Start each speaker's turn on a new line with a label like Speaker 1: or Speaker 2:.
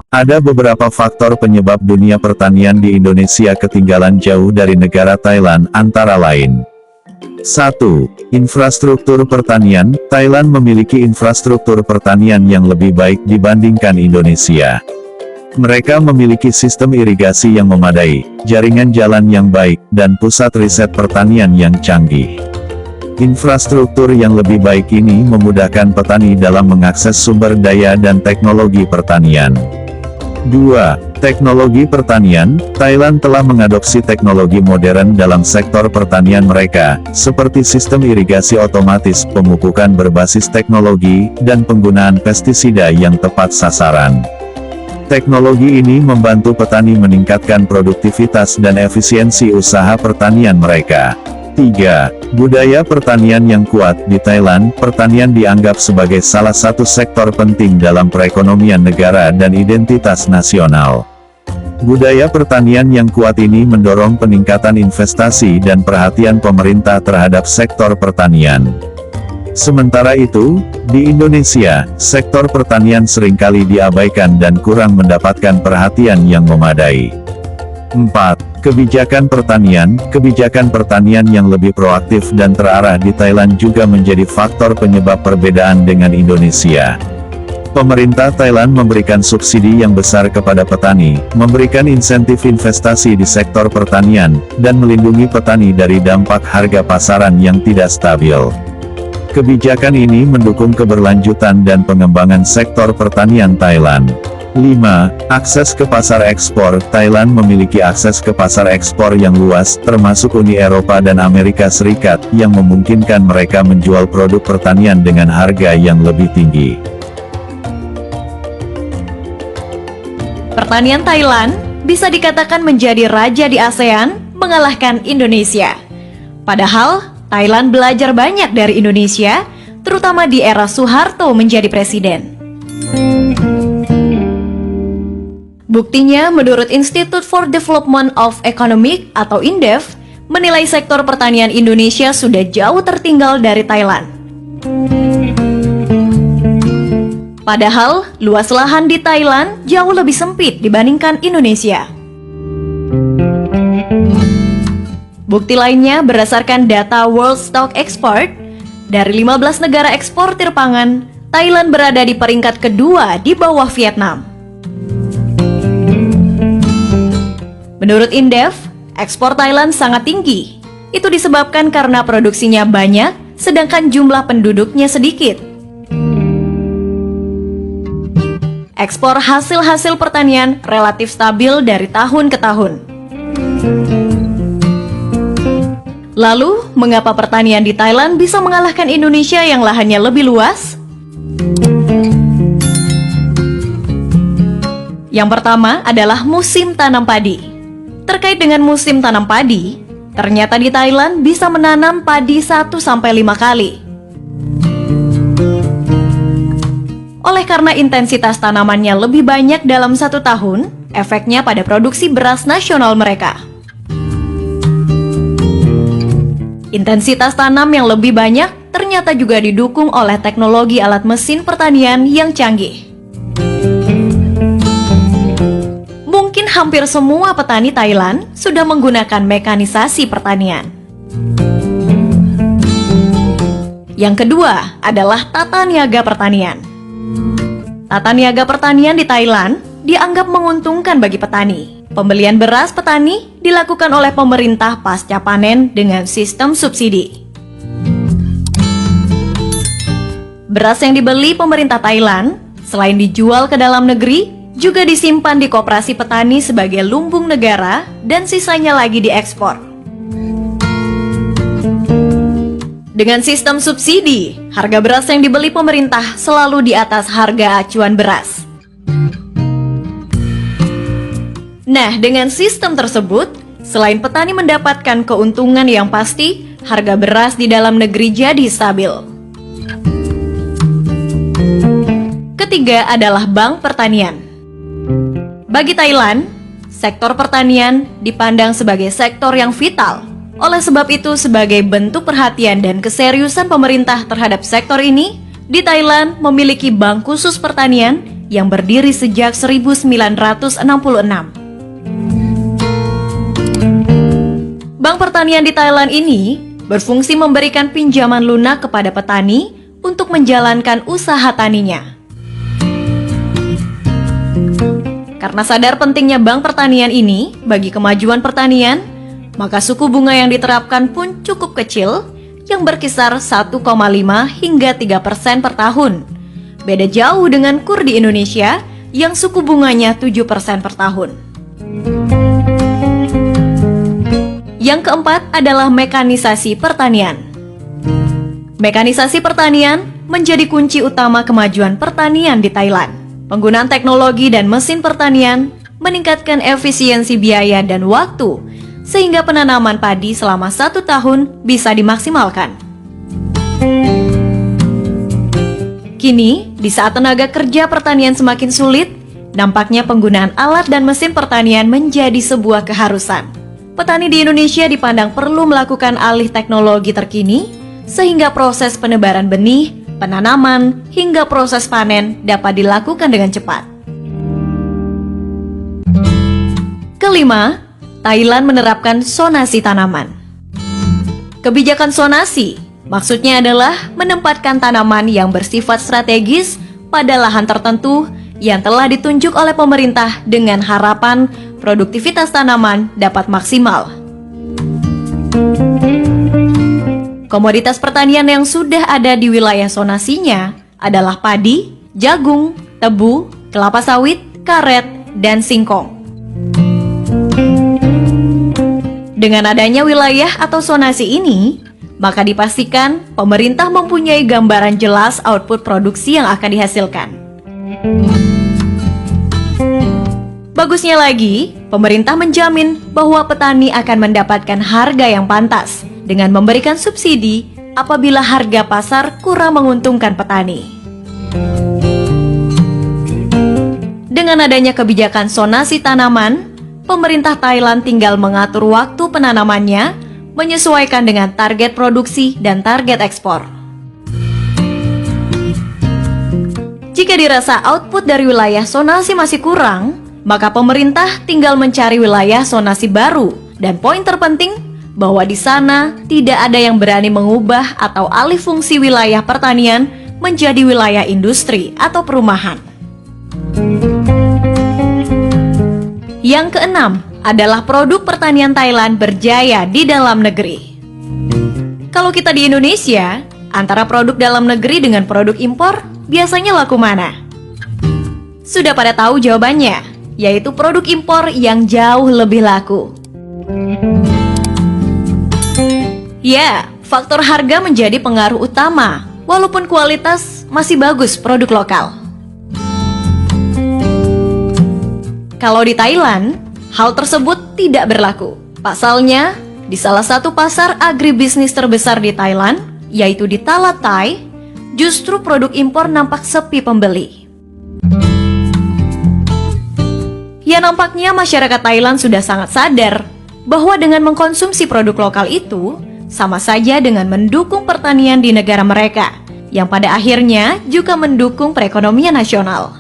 Speaker 1: Ada beberapa faktor penyebab dunia pertanian di Indonesia ketinggalan jauh dari negara Thailand, antara lain. 1. Infrastruktur pertanian. Thailand memiliki infrastruktur pertanian yang lebih baik dibandingkan Indonesia. Mereka memiliki sistem irigasi yang memadai, jaringan jalan yang baik, dan pusat riset pertanian yang canggih. Infrastruktur yang lebih baik ini memudahkan petani dalam mengakses sumber daya dan teknologi pertanian. 2. Teknologi pertanian. Thailand telah mengadopsi teknologi modern dalam sektor pertanian mereka, seperti sistem irigasi otomatis, pemupukan berbasis teknologi, dan penggunaan pestisida yang tepat sasaran. Teknologi ini membantu petani meningkatkan produktivitas dan efisiensi usaha pertanian mereka. 3. Budaya pertanian yang kuat. Di Thailand, pertanian dianggap sebagai salah satu sektor penting dalam perekonomian negara dan identitas nasional. Budaya pertanian yang kuat ini mendorong peningkatan investasi dan perhatian pemerintah terhadap sektor pertanian. Sementara itu, di Indonesia, sektor pertanian seringkali diabaikan dan kurang mendapatkan perhatian yang memadai. 4. Kebijakan pertanian. Kebijakan pertanian yang lebih proaktif dan terarah di Thailand juga menjadi faktor penyebab perbedaan dengan Indonesia. Pemerintah Thailand memberikan subsidi yang besar kepada petani, memberikan insentif investasi di sektor pertanian, dan melindungi petani dari dampak harga pasaran yang tidak stabil. Kebijakan ini mendukung keberlanjutan dan pengembangan sektor pertanian Thailand. 5. Akses ke pasar ekspor. Thailand memiliki akses ke pasar ekspor yang luas, termasuk Uni Eropa dan Amerika Serikat, yang memungkinkan mereka menjual produk pertanian dengan harga yang lebih tinggi.
Speaker 2: Pertanian Thailand bisa dikatakan menjadi raja di ASEAN, mengalahkan Indonesia. Padahal, Thailand belajar banyak dari Indonesia, terutama di era Suharto menjadi presiden. Buktinya, menurut Institute for Development of Economic atau INDEF, menilai sektor pertanian Indonesia sudah jauh tertinggal dari Thailand. Padahal, luas lahan di Thailand jauh lebih sempit dibandingkan Indonesia. Bukti lainnya berdasarkan data World Stock Export, dari 15 negara eksportir pangan, Thailand berada di peringkat kedua di bawah Vietnam. Menurut INDEF, ekspor Thailand sangat tinggi. Itu disebabkan karena produksinya banyak, sedangkan jumlah penduduknya sedikit. Ekspor hasil-hasil pertanian relatif stabil dari tahun ke tahun. Lalu, mengapa pertanian di Thailand bisa mengalahkan Indonesia yang lahannya lebih luas? Yang pertama adalah musim tanam padi. Terkait dengan musim tanam padi, ternyata di Thailand bisa menanam padi 1-5 kali. Oleh karena intensitas tanamannya lebih banyak dalam 1 tahun, efeknya pada produksi beras nasional mereka. Intensitas tanam yang lebih banyak ternyata juga didukung oleh teknologi alat mesin pertanian yang canggih. Mungkin hampir semua petani Thailand sudah menggunakan mekanisasi pertanian. Yang kedua adalah tata niaga pertanian. Tata niaga pertanian di Thailand dianggap menguntungkan bagi petani. Pembelian beras petani dilakukan oleh pemerintah pasca panen dengan sistem subsidi. Beras yang dibeli pemerintah Thailand, selain dijual ke dalam negeri, juga disimpan di koperasi petani sebagai lumbung negara dan sisanya lagi diekspor. Dengan sistem subsidi, harga beras yang dibeli pemerintah selalu di atas harga acuan beras. Nah, dengan sistem tersebut, selain petani mendapatkan keuntungan yang pasti, harga beras di dalam negeri jadi stabil. Ketiga adalah bank pertanian. Bagi Thailand, sektor pertanian dipandang sebagai sektor yang vital. Oleh sebab itu, sebagai bentuk perhatian dan keseriusan pemerintah terhadap sektor ini, di Thailand memiliki bank khusus pertanian yang berdiri sejak 1966. Bank Pertanian di Thailand ini berfungsi memberikan pinjaman lunak kepada petani untuk menjalankan usaha taninya. Karena sadar pentingnya Bank Pertanian ini bagi kemajuan pertanian, maka suku bunga yang diterapkan pun cukup kecil, yang berkisar 1,5 hingga 3% per tahun. Beda jauh dengan KUR di Indonesia yang suku bunganya 7% per tahun. Yang keempat adalah mekanisasi pertanian. Mekanisasi pertanian menjadi kunci utama kemajuan pertanian di Thailand. Penggunaan teknologi dan mesin pertanian meningkatkan efisiensi biaya dan waktu, sehingga penanaman padi selama 1 tahun bisa dimaksimalkan. Kini, di saat tenaga kerja pertanian semakin sulit, nampaknya penggunaan alat dan mesin pertanian menjadi sebuah keharusan. Petani di Indonesia dipandang perlu melakukan alih teknologi terkini, sehingga proses penebaran benih, penanaman, hingga proses panen dapat dilakukan dengan cepat. Kelima, Thailand menerapkan zonasi tanaman. Kebijakan zonasi maksudnya adalah menempatkan tanaman yang bersifat strategis pada lahan tertentu yang telah ditunjuk oleh pemerintah dengan harapan produktivitas tanaman dapat maksimal. Komoditas pertanian yang sudah ada di wilayah zonasinya adalah padi, jagung, tebu, kelapa sawit, karet, dan singkong. Dengan adanya wilayah atau zonasi ini, maka dipastikan pemerintah mempunyai gambaran jelas output produksi yang akan dihasilkan. Bagusnya lagi, pemerintah menjamin bahwa petani akan mendapatkan harga yang pantas dengan memberikan subsidi apabila harga pasar kurang menguntungkan petani. Dengan adanya kebijakan zonasi tanaman, pemerintah Thailand tinggal mengatur waktu penanamannya menyesuaikan dengan target produksi dan target ekspor. Jika dirasa output dari wilayah zonasi masih kurang, maka pemerintah tinggal mencari wilayah zonasi baru, dan poin terpenting bahwa di sana tidak ada yang berani mengubah atau alih fungsi wilayah pertanian menjadi wilayah industri atau perumahan. Yang keenam adalah produk pertanian Thailand berjaya di dalam negeri. Kalau kita di Indonesia, antara produk dalam negeri dengan produk impor, biasanya laku mana? Sudah pada tahu jawabannya, yaitu produk impor yang jauh lebih laku. Ya, faktor harga menjadi pengaruh utama, walaupun kualitas masih bagus produk lokal. Kalau di Thailand, hal tersebut tidak berlaku. Pasalnya, di salah satu pasar agribisnis terbesar di Thailand, yaitu di Talatai, justru produk impor nampak sepi pembeli. Ya, nampaknya masyarakat Thailand sudah sangat sadar bahwa dengan mengkonsumsi produk lokal itu sama saja dengan mendukung pertanian di negara mereka, yang pada akhirnya juga mendukung perekonomian nasional.